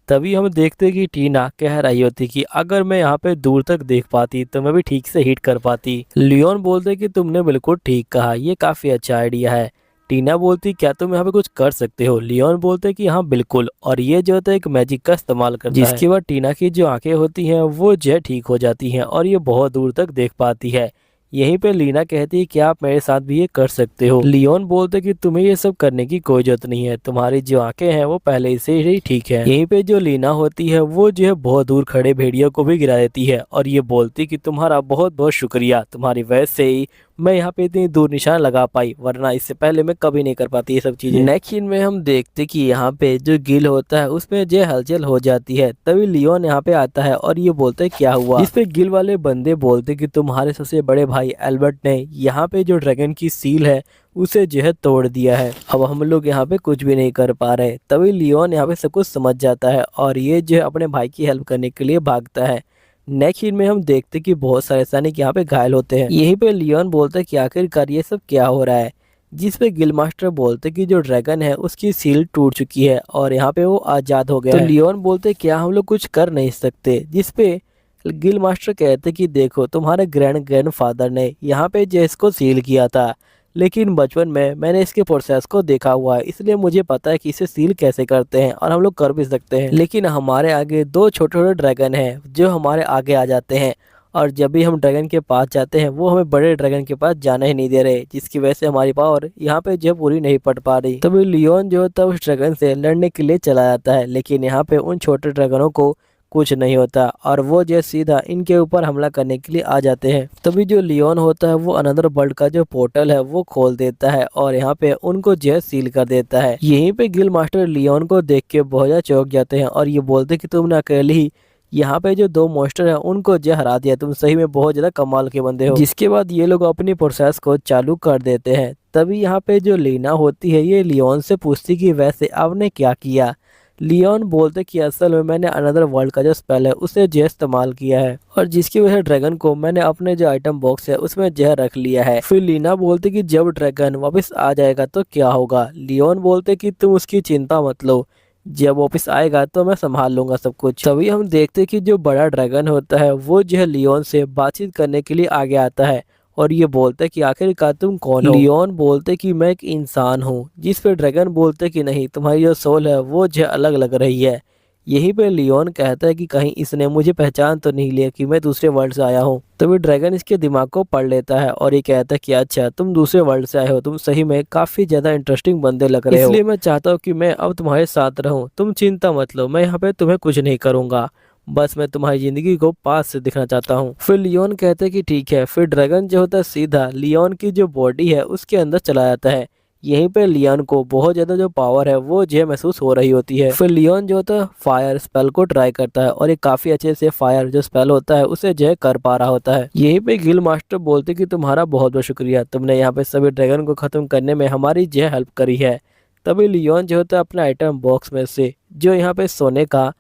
तभी हम देखते कि टीना कह रही होती कि अगर मैं यहाँ पे दूर तक देख पाती तो मैं भी ठीक से हिट कर पाती। लियोन बोलते कि तुमने बिल्कुल ठीक कहा, ये काफी अच्छा आइडिया है। टीना बोलती क्या तुम यहाँ पे कुछ कर सकते हो। लियोन बोलते कि हाँ बिल्कुल, और ये जो होता है एक मैजिक का इस्तेमाल करता है जिसके बाद टीना की जो आंखें होती हैं वो जो ठीक हो जाती हैं और ये बहुत दूर तक देख पाती है। यहीं पे लीना कहती है कि आप मेरे साथ भी ये कर सकते हो। लियोन बोलते कि तुम्हें ये सब करने की कोई जरूरत नहीं है, तुम्हारी जो आंखें हैं वो पहले से ही ठीक है। यहीं पे जो लीना होती है वो जो है बहुत दूर खड़े भेड़ियों को भी गिरा देती है और ये बोलती कि तुम्हारा बहुत बहुत शुक्रिया, तुम्हारी वजह से ही मैं यहाँ पे इतनी दूर निशान लगा पाई, वरना इससे पहले मैं कभी नहीं कर पाती ये सब चीजें। नेक्स्ट सीन में हम देखते कि यहाँ पे जो गिल होता है उसमें जो हलचल हो जाती है। तभी लियोन यहाँ पे आता है और ये बोलते क्या हुआ, जिस पे गिल वाले बंदे बोलते कि तुम्हारे सबसे बड़े भाई एल्बर्ट ने यहाँ पे जो ड्रैगन की सील है उसे जो है तोड़ दिया है, अब हम लोग यहाँ पे कुछ भी नहीं कर पा रहे। तभी लियोन यहाँ पे सब कुछ समझ जाता है और ये जो है अपने भाई की हेल्प करने के लिए भागता है। नेक्स्ट सीन में हम देखते कि बहुत सारे सैनिक यहाँ पे घायल होते हैं। यहीं पे लियोन बोलता है कि आखिरकार ये सब क्या हो रहा है, जिस पे गिल मास्टर बोलते कि जो ड्रैगन है उसकी सील टूट चुकी है और यहाँ पे वो आजाद हो गया। तो लियोन बोलते क्या हम लोग कुछ कर नहीं सकते, जिस पे गिल मास्टर कहते कि देखो तुम्हारे ग्रैंड फादर ने यहाँ पे जेस को सील किया था, लेकिन बचपन में मैंने इसके प्रोसेस को देखा हुआ है, इसलिए मुझे पता है कि इसे सील कैसे करते हैं और हम लोग कर भी सकते हैं। लेकिन हमारे आगे दो छोटे छोटे ड्रैगन हैं जो हमारे आगे आ जाते हैं और जब भी हम ड्रैगन के पास जाते हैं वो हमें बड़े ड्रैगन के पास जाने ही नहीं दे रहे, जिसकी वजह से हमारी पावर यहाँ पे जो पूरी नहीं पड़ पा रही। तभी लियोन जो होता है उस ड्रैगन से लड़ने के लिए चला जाता है, लेकिन यहाँ पे उन छोटे ड्रैगनों को कुछ नहीं होता और वो जो सीधा इनके ऊपर हमला करने के लिए आ जाते हैं। तभी जो लियोन होता है वो अनदर वर्ल्ड का जो पोर्टल है वो खोल देता है और यहाँ पे उनको जो सील कर देता है। यहीं पे गिल मास्टर लियोन को देख के बहुत ज्यादा चौंक जाते हैं और ये बोलते कि तुमने अकेले ही यहाँ पे जो दो मॉन्स्टर है उनको जो हरा दिया, तुम सही में बहुत ज्यादा कमाल के बंदे हो। जिसके बाद ये लोग अपनी प्रोसेस को चालू कर देते हैं। तभी यहाँ पे जो लीना होती है ये लियोन से पूछती कि वैसे आपने क्या किया। लियोन बोलते कि असल में मैंने अनदर वर्ल्ड का जो स्पेल है उसे जो इस्तेमाल किया है और जिसकी वजह से ड्रैगन को मैंने अपने जो आइटम बॉक्स है उसमें जहर रख लिया है। फिर लीना बोलते कि जब ड्रैगन वापस आ जाएगा तो क्या होगा। लियोन बोलते कि तुम उसकी चिंता मत लो, जब वापस आएगा तो मैं संभाल लूंगा सब कुछ। तभी हम देखते कि जो बड़ा ड्रैगन होता है वो जो है लियोन से बातचीत करने के लिए आगे आता है और ये बोलते कि आखिरकार तुम कौन हो। लियोन बोलते कि मैं एक इंसान हूँ, जिस पे ड्रैगन बोलते कि नहीं तुम्हारी जो सोल है वो जो अलग लग रही है। यहीं पे लियोन कहता है कि कहीं इसने मुझे पहचान तो नहीं लिया कि मैं दूसरे वर्ल्ड से आया हूँ। तभी ड्रैगन इसके दिमाग को पढ़ लेता है और ये कहता है कि अच्छा तुम दूसरे वर्ल्ड से आए हो, तुम सही में काफी ज्यादा इंटरेस्टिंग बंदे लग रहे हो, इसलिए मैं चाहता हूँ कि मैं अब तुम्हारे साथ रहूँ, तुम चिंता मत लो, मैं यहाँ पे तुम्हें कुछ नहीं करूंगा, बस मैं तुम्हारी जिंदगी को पास से दिखना चाहता हूँ। फिर लियोन कहते कि ठीक है। फिर ड्रैगन जो होता है सीधा लियोन की जो बॉडी है उसके अंदर चला जाता है। यहीं पे लियोन को बहुत ज्यादा जो पावर है वो जो महसूस हो रही होती है। फिर लियोन जो होता है फायर स्पेल को ट्राई करता है और ये काफी अच्छे से फायर जो स्पेल होता है उसे जो कर पा रहा होता है। यहीं पे गिल मास्टर बोलते कि तुम्हारा बहुत बहुत शुक्रिया, तुमने यहाँ पे सभी ड्रैगन को खत्म करने में हमारी जो हेल्प करी है। तभी लियोन जो होता है अपने आइटम बॉक्स में से जो यहाँ पे सोने का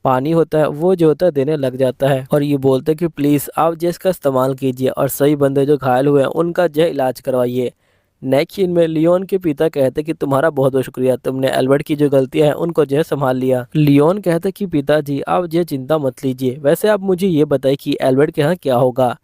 पानी होता है वो जो होता है देने लग जाता है और ये बोलते हैं कि प्लीज़ आप जो इसका इस्तेमाल कीजिए और सही बंदे जो घायल हुए हैं उनका जो है इलाज करवाइए। नेक्स्ट सीन में लियोन के पिता कहते कि तुम्हारा बहुत बहुत शुक्रिया, तुमने एल्बर्ट की जो गलतियां हैं उनको जो है संभाल लिया। लियोन कहते कि पिताजी आप जो चिंता मत लीजिए, वैसे आप मुझे ये बताइए कि एल्बर्ट के यहाँ क्या होगा।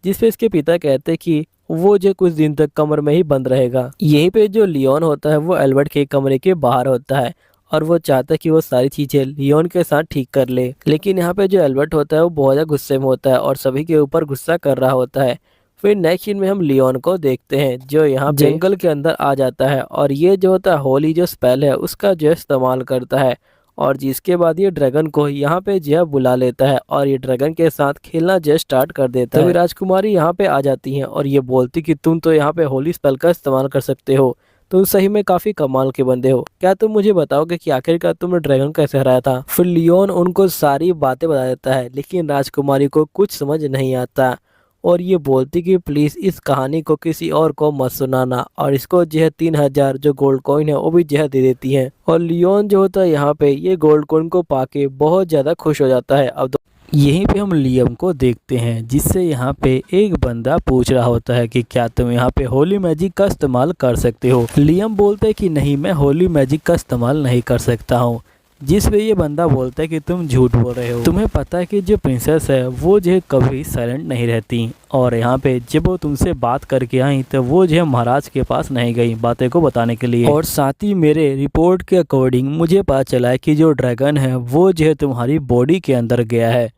जिस पे इसके पिता कहते कि वो जो कुछ दिन तक कमरे में ही बंद रहेगा। यहीं पे जो लियोन होता है वो एल्बर्ट के कमरे के बाहर होता है और वो चाहता है कि वो सारी चीजें लियोन के साथ ठीक कर ले। लेकिन यहाँ पे जो एल्बर्ट होता है वो बहुत ज़्यादा गुस्से में होता है और सभी के ऊपर गुस्सा कर रहा होता है। फिर नेक्स्ट सीन में हम लियोन को देखते हैं जो यहाँ जंगल के अंदर आ जाता है और ये जो होता है होली जो स्पेल है उसका जो इस्तेमाल करता है और जिसके बाद ये ड्रैगन को यहाँ पे जो है बुला लेता है और ये ड्रैगन के साथ खेलना जो स्टार्ट कर देता है। तभी राजकुमारी यहाँ पे आ जाती हैं और ये बोलती कि तुम तो यहाँ पे होली स्पेल का इस्तेमाल कर सकते हो, तुम सही में काफी कमाल के बंदे हो, क्या तुम मुझे बताओगे कि आखिरकार तुमने ड्रैगन कैसे हराया था। फिर लियोन उनको सारी बातें बता देता है लेकिन राजकुमारी को कुछ समझ नहीं आता और ये बोलती कि प्लीज़ इस कहानी को किसी और को मत सुनाना और इसको जो है 3000 जो गोल्ड कॉइन है वो भी जो है दे देती है। और लियोन जो होता है यहाँ पे ये गोल्ड कॉइन को पाके बहुत ज़्यादा खुश हो जाता है। अब यहीं पे हम लियम को देखते हैं जिससे यहाँ पे एक बंदा पूछ रहा होता है कि क्या तुम यहाँ पे होली मैजिक का इस्तेमाल कर सकते हो। लियम बोलते है कि नहीं, मैं होली मैजिक का इस्तेमाल नहीं कर सकता हूँ। जिस पे ये बंदा बोलता है कि तुम झूठ बोल रहे हो, तुम्हें पता है कि जो प्रिंसेस है वो जो कभी साइलेंट नहीं रहती और यहाँ पे जब वो तुमसे बात करके आई तो वो जो है महाराज के पास नहीं गई बातें को बताने के लिए। और साथ ही मेरे रिपोर्ट के अकॉर्डिंग मुझे पता चला है कि जो ड्रैगन है वो जो है तुम्हारी बॉडी के अंदर गया है।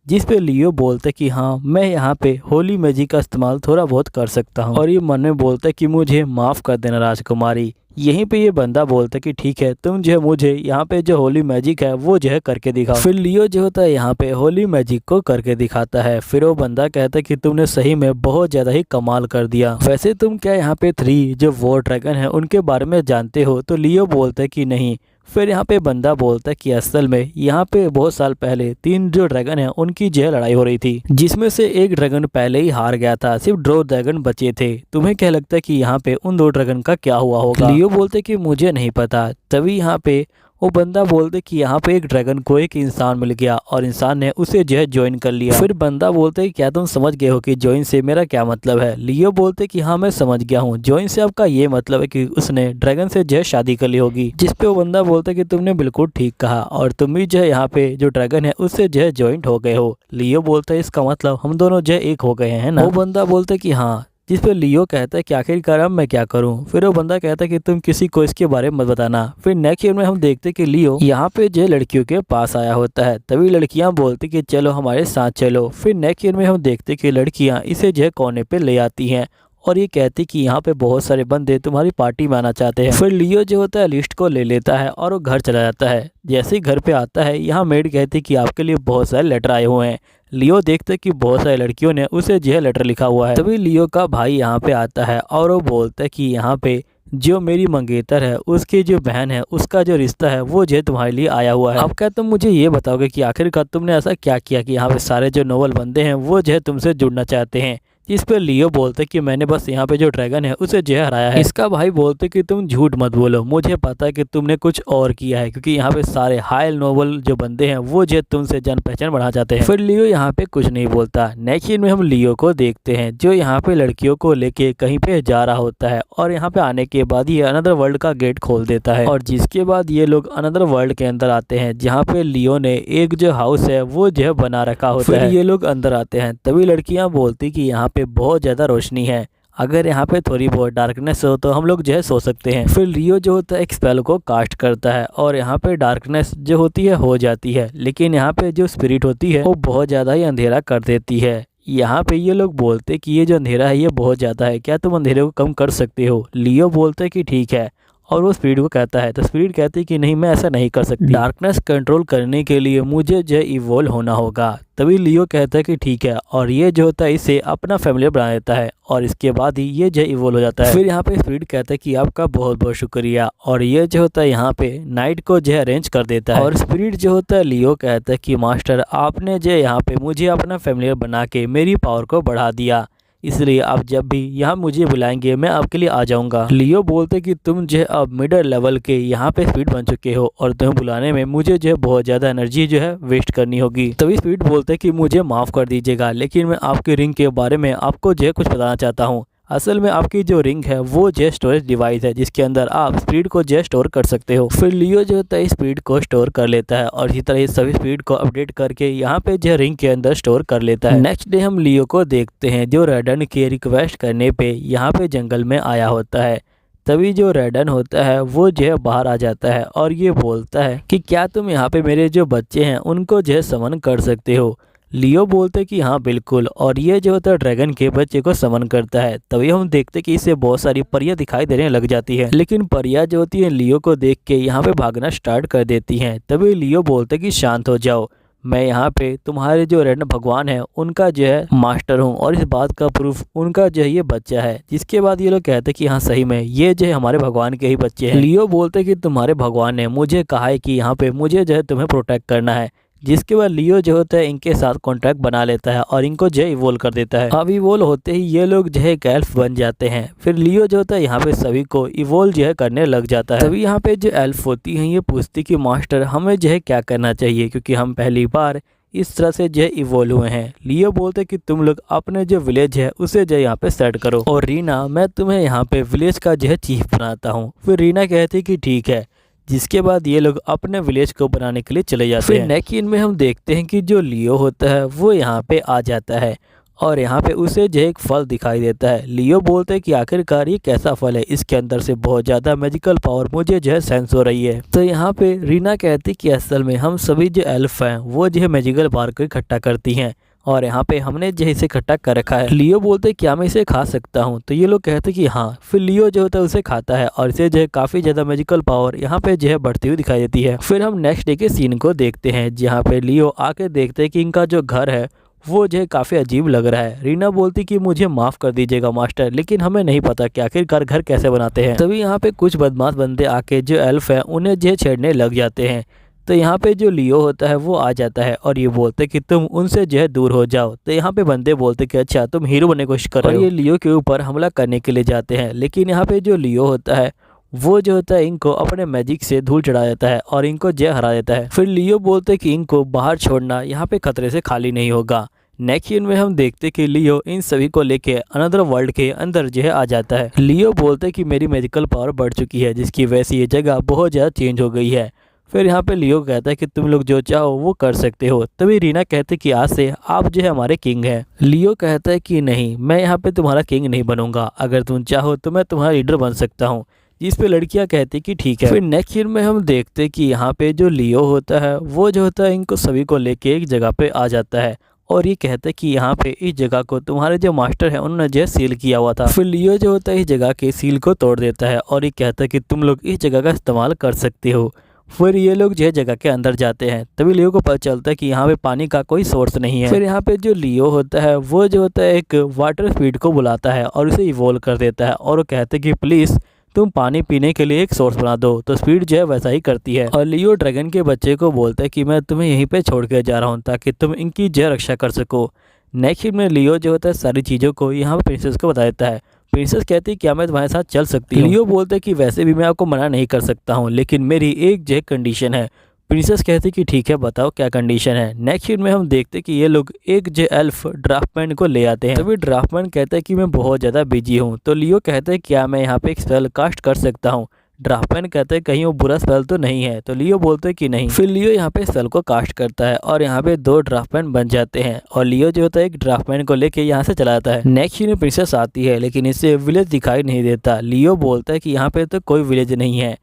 जिस पे लियो बोलता है कि हाँ मैं यहाँ पे होली मैजिक का इस्तेमाल थोड़ा बहुत कर सकता हूँ और ये मन में बोलता है कि मुझे माफ़ कर देना राजकुमारी। यहीं पे ये बंदा बोलता है कि ठीक है, तुम जो है मुझे यहाँ पे जो होली मैजिक है वो जो है करके दिखाओ। फिर लियो जो होता है यहाँ पे होली मैजिक को करके दिखाता है। फिर वो बंदा कहता है कि तुमने सही में बहुत ज़्यादा ही कमाल कर दिया, वैसे तुम क्या यहाँ पे 3 जो वॉर ड्रैगन है उनके बारे में जानते हो। तो लियो बोलता है कि नहीं। फिर यहाँ पे बंदा बोलता है कि असल में यहाँ पे बहुत साल पहले 3 जो ड्रैगन हैं उनकी जो लड़ाई हो रही थी जिसमें से एक ड्रैगन पहले ही हार गया था, सिर्फ 2 ड्रैगन बचे थे। तुम्हें क्या लगता है कि यहाँ पे उन 2 ड्रैगन का क्या हुआ होगा। लियो बोलते कि मुझे नहीं पता। तभी यहाँ पे वो बंदा बोलते कि यहाँ पे एक ड्रैगन को एक इंसान मिल गया और इंसान ने उसे जो है ज्वाइन कर लिया। फिर बंदा बोलते कि क्या तुम समझ गए हो कि ज्वाइन से मेरा क्या मतलब है। लियो बोलते कि हाँ मैं समझ गया हूँ, ज्वाइन से आपका ये मतलब है कि उसने ड्रैगन से जो है शादी कर ली होगी। जिस पे वो बंदा बोलता कि तुमने बिल्कुल ठीक कहा और तुम भी जो है यहाँ पे जो ड्रैगन है उससे जो है ज्वाइंट हो गए हो। लियो बोलता है इसका मतलब हम दोनों जो है एक हो गए हैं ना। वो बंदा बोलता कि हाँ। जिस पे लियो कहता है कि आखिरकार अब मैं क्या करूं। फिर वो बंदा कहता है कि तुम किसी को इसके बारे में मत बताना। फिर नेक्स्ट ईयर में हम देखते कि लियो यहाँ पे जो लड़कियों के पास आया होता है। तभी लड़कियां बोलती कि चलो हमारे साथ चलो। फिर नेक्स्ट ईयर में हम देखते कि लड़कियां इसे जो है कोने पे ले आती हैं और ये कहती कि यहाँ पे बहुत सारे बंदे तुम्हारी पार्टी में आना चाहते हैं। फिर लियो जो होता है लिस्ट को ले लेता है और वो घर चला जाता है। जैसे ही घर पे आता है यहाँ मेड कहती कि आपके लिए बहुत सारे लेटर आए हुए हैं। लियो देखते कि बहुत सारी लड़कियों ने उसे जो है लेटर लिखा हुआ है। तभी लियो का भाई यहाँ पे आता है और वो बोलता है कि यहाँ पे जो मेरी मंगेतर है उसकी जो बहन है उसका जो रिश्ता है वो जो तुम्हारे लिए आया हुआ है। अब क्या तुम मुझे ये बताओगे कि आखिरकार तुमने ऐसा क्या किया कि यहाँ पे सारे जो नोबल बंदे हैं वो जो है तुमसे जुड़ना चाहते हैं। इस पर लियो बोलते कि मैंने बस यहाँ पे जो ड्रैगन है उसे जो है हराया है। इसका भाई बोलते कि तुम झूठ मत बोलो, मुझे पता है कि तुमने कुछ और किया है क्योंकि यहाँ पे सारे हाई नोबल जो बंदे हैं वो जो तुमसे जान पहचान बढ़ा चाहते हैं। फिर लियो यहाँ पे कुछ नहीं बोलता। नेक्स्ट सीन में हम लियो को देखते हैं जो यहाँ पे लड़कियों को लेके कहीं पे जा रहा होता है और यहाँ पे आने के बाद ये अनदर वर्ल्ड का गेट खोल देता है और जिसके बाद ये लोग अनदर वर्ल्ड के अंदर आते हैं जहाँ पे लियो ने एक जो हाउस है वो जो है बना रखा होता है। ये लोग अंदर आते हैं तभी लड़कियां बोलती कि यहाँ पे बहुत ज्यादा रोशनी है, अगर यहाँ पे थोड़ी बहुत डार्कनेस हो तो हम लोग जो है सो सकते हैं। फिर लियो जो होता है एक स्पेल को कास्ट करता है और यहाँ पे डार्कनेस जो होती है हो जाती है, लेकिन यहाँ पे जो स्पिरिट होती है वो बहुत ज़्यादा ही अंधेरा कर देती है। यहाँ पे ये लोग बोलते कि ये जो अंधेरा है ये बहुत ज़्यादा है, क्या तुम अंधेरे को कम कर सकते हो। लियो बोलते कि ठीक है और वो स्पिरिट को कहता है तो स्पिरिट कहती है कि नहीं मैं ऐसा नहीं कर सकती, डार्कनेस कंट्रोल करने के लिए मुझे जो इवॉल्व होना होगा। तभी लियो कहता है कि ठीक है और ये जो होता है इसे अपना फैमिली बना देता है और इसके बाद ही ये जो इवॉल्व हो जाता है। फिर यहाँ पे स्पिरिट कहता है कि आपका बहुत बहुत शुक्रिया और ये जो होता है यहाँ पे नाइट को जो अरेंज कर देता है। और स्पिरिट जो होता है लियो कहता है कि मास्टर आपने जो यहाँ पे मुझे अपना फैमिली बना के मेरी पावर को बढ़ा दिया। इसलिए आप जब भी यहाँ मुझे बुलाएंगे मैं आपके लिए आ जाऊँगा। लियो बोलते कि तुम जो है अब मिडल लेवल के यहाँ पे स्पीड बन चुके हो और तुम्हें बुलाने में मुझे जो है बहुत ज़्यादा एनर्जी जो है वेस्ट करनी होगी। तभी स्पीड बोलते कि मुझे माफ़ कर दीजिएगा, लेकिन मैं आपकी रिंग के बारे में आपको जो है कुछ बताना चाहता हूँ। असल में आपकी जो रिंग है वो जो स्टोरेज डिवाइस है जिसके अंदर आप स्पीड को जो स्टोर कर सकते हो। फिर लियो जो होता है स्पीड को स्टोर कर लेता है और इसी तरह ये सभी स्पीड को अपडेट करके यहाँ पे जो रिंग के अंदर स्टोर कर लेता है। नेक्स्ट डे हम लियो को देखते हैं जो रेडन के रिक्वेस्ट करने पे यहाँ पे जंगल में आया होता है। तभी जो रेडन होता है वो जो है बाहर आ जाता है और ये बोलता है कि क्या तुम यहाँ पे मेरे जो बच्चे हैं उनको जो है समन कर सकते हो। लियो बोलते कि हाँ बिल्कुल, और ये जो होता है ड्रैगन के बच्चे को समन करता है। तभी हम देखते कि इसे बहुत सारी परियां दिखाई देने लग जाती है, लेकिन परियां जो होती है लियो को देख के यहाँ पे भागना स्टार्ट कर देती हैं। तभी लियो बोलते कि शांत हो जाओ, मैं यहाँ पे तुम्हारे जो रेडन भगवान है उनका जो है मास्टर हूँ और इस बात का प्रूफ उनका जो है ये बच्चा है। जिसके बाद ये लोग कहते कि हाँ सही में ये जो है हमारे भगवान के ही बच्चे हैं। लियो बोलते कि तुम्हारे भगवान ने मुझे कहा है कि यहाँ पे मुझे जो है तुम्हें प्रोटेक्ट करना है। जिसके बाद लियो जो होता है इनके साथ कॉन्ट्रैक्ट बना लेता है और इनको जो इवोल्व कर देता है। अब इवोल्व होते ही ये लोग जो है एक एल्फ बन जाते हैं। फिर लियो जो होता है यहाँ पे सभी को इवोल्व जो है करने लग जाता है। तभी यहाँ पे जो एल्फ होती हैं ये पूछती कि मास्टर हमें जो है क्या करना चाहिए, क्योंकि हम पहली बार इस तरह से जो है इवोल्व हुए हैं। लियो बोलते कि तुम लोग अपने जो विलेज है उसे जो यहाँ पे सेट करो और रीना मैं तुम्हें यहाँ पे विलेज का जो है चीफ बनाता हूँ। फिर रीना कहती कि ठीक है। जिसके बाद ये लोग अपने विलेज को बनाने के लिए चले जाते हैं। नेक्स्ट सीन में हम देखते हैं कि जो लियो होता है वो यहाँ पे आ जाता है और यहाँ पे उसे जो एक फल दिखाई देता है। लियो बोलते हैं कि आखिरकार ये कैसा फल है, इसके अंदर से बहुत ज़्यादा मैजिकल पावर मुझे जो है सेंस हो रही है। तो यहाँ पे रीना कहती कि असल में हम सभी जो एल्फ हैं वो जो है मैजिकल पावर को इकट्ठा करती हैं और यहाँ पे हमने जो इसे इकट्ठा कर रखा है। लियो बोलते क्या मैं इसे खा सकता हूँ, तो ये लोग कहते कि हाँ। फिर लियो जो होता है उसे खाता है और इसे जो है काफ़ी ज़्यादा मैजिकल पावर यहाँ पे जो है बढ़ती हुई दिखाई देती है। फिर हम नेक्स्ट डे के सीन को देखते हैं जहाँ पे लियो आके देखते हैं कि इनका जो घर है वो जो है काफ़ी अजीब लग रहा है। रीना बोलती कि मुझे माफ़ कर दीजिएगा मास्टर, लेकिन हमें नहीं पता कि आखिरकार घर कैसे बनाते हैं। तभी यहाँ पे कुछ बदमाश बंदे आके जो एल्फ है उन्हें जो छेड़ने लग जाते हैं। तो यहाँ पे जो लियो होता है वो आ जाता है और ये बोलते कि तुम उनसे जो है दूर हो जाओ। तो यहाँ पे बंदे बोलते कि अच्छा तुम हीरो बनने की कोशिश कर रहे हो, और ये लियो के ऊपर हमला करने के लिए जाते हैं। लेकिन यहाँ पे जो लियो होता है वो जो होता है इनको अपने मैजिक से धूल चढ़ा देता है और इनको जय हरा देता है। फिर लियो बोलते कि इनको बाहर छोड़ना यहाँ पे खतरे से खाली नहीं होगा। नेक्स्ट सीन में हम देखते कि लियो इन सभी को लेके अनदर वर्ल्ड के अंदर जो है आ जाता है। लियो बोलते कि मेरी मैजिकल पावर बढ़ चुकी है जिसकी वजह से ये जगह बहुत ज़्यादा चेंज हो गई है। फिर यहाँ पे लियो कहता है कि तुम लोग जो चाहो वो कर सकते हो। तभी रीना कहते कि आज से आप जो है हमारे किंग हैं। लियो कहता है कि नहीं, मैं यहाँ पे तुम्हारा किंग नहीं बनूंगा, अगर तुम चाहो तो मैं तुम्हारा लीडर बन सकता हूँ। जिस पे लड़कियां कहती कि ठीक है। फिर नेक्स्ट सीन में हम देखते कि यहाँ पे जो लियो होता है वो जो होता है इनको सभी को लेके एक जगह पे आ जाता है और ये कहता है कि यहाँ पे इस जगह को तुम्हारे जो मास्टर है उन्होंने जो सील किया हुआ था। फिर लियो जो होता है इस जगह के सील को तोड़ देता है और ये कहता है कि तुम लोग इस जगह का इस्तेमाल कर सकते हो। फिर ये लोग जो है जगह के अंदर जाते हैं। तभी लियो को पता चलता है कि यहाँ पे पानी का कोई सोर्स नहीं है। फिर यहाँ पे जो लियो होता है वो जो होता है एक वाटर स्पीड को बुलाता है और उसे इवोल्व कर देता है और वो कहते हैं कि प्लीज़ तुम पानी पीने के लिए एक सोर्स बना दो। तो स्पीड जो है वैसा ही करती है और लियो ड्रैगन के बच्चे को बोलता है कि मैं तुम्हें यहीं पे छोड़ के जा रहा हूँ ताकि तुम इनकी जय रक्षा कर सको। नेक्स्ट में लियो जो होता है सारी चीज़ों को यहाँ पे प्रिंसेस को बता देता है। प्रिंसेस कहती है क्या मैं तुम्हारे साथ चल सकती हूँ। लियो बोलता है कि वैसे भी मैं आपको मना नहीं कर सकता हूँ, लेकिन मेरी एक जो कंडीशन है। प्रिंसेस कहती कि ठीक है बताओ क्या कंडीशन है। नेक्स्ट सीन में हम देखते कि ये लोग एक जो एल्फ ड्राफ्टमैन को ले आते हैं। तभी ड्राफ्टमैन कहता है कि मैं बहुत ज़्यादा बिजी हूँ। तो लियो कहता है क्या मैं यहाँ पे एक स्पेल कास्ट कर सकता हूँ। ड्राफ्टमैन कहते हैं कहीं वो बुरा स्पेल तो नहीं है। तो लियो बोलते हैं कि नहीं। फिर लियो यहाँ पे स्पेल को कास्ट करता है और यहाँ पे 2 ड्राफ्टमैन बन जाते हैं और लियो जो होता है एक ड्राफ्टमैन को लेके यहाँ से चला जाता है। नेक्स्ट सीन में प्रिंसेस आती है लेकिन इसे विलेज दिखाई नहीं देता। लियो बोलता है कि यहाँ पे तो कोई विलेज नहीं है,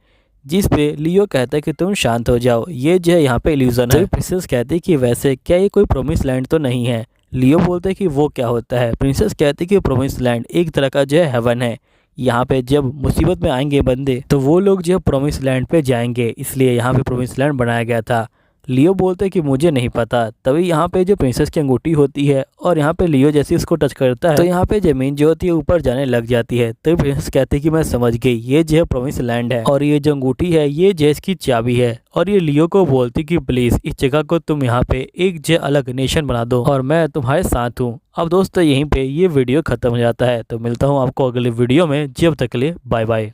जिस पे लियो कहता है कि तुम शांत हो जाओ, ये जो है यहाँ पे इल्यूजन है। प्रिंसेस कहती है कि वैसे क्या ये कोई प्रोमिस लैंड तो नहीं है। लियो बोलते हैं कि वो क्या होता है। प्रिंसेस कहती है कि प्रोमिस लैंड एक तरह का जो है हेवन है। यहाँ पे जब मुसीबत में आएंगे बंदे तो वो लोग जो प्रोमिस लैंड पे जाएंगे, इसलिए यहाँ पे प्रोमिस लैंड बनाया गया था। लियो बोलते कि मुझे नहीं पता। तभी यहाँ पे जो प्रिंसेस की अंगूठी होती है और यहाँ पे लियो जैसे उसको टच करता है तो यहाँ पे जमीन जो होती है ऊपर जाने लग जाती है। तभी प्रिंसेस कहती है कि मैं समझ गई, ये जो है प्रोमिस लैंड है और ये जो अंगूठी है ये जेस की चाबी है। और ये लियो को बोलती कि प्लीज इस जगह को तुम यहाँ पे एक जो अलग नेशन बना दो और मैं तुम्हारे साथ हूँ। अब दोस्तों यहीं पे ये वीडियो खत्म हो जाता है। तो मिलता हूँ आपको अगले वीडियो में, जब तक के लिए बाय बाय।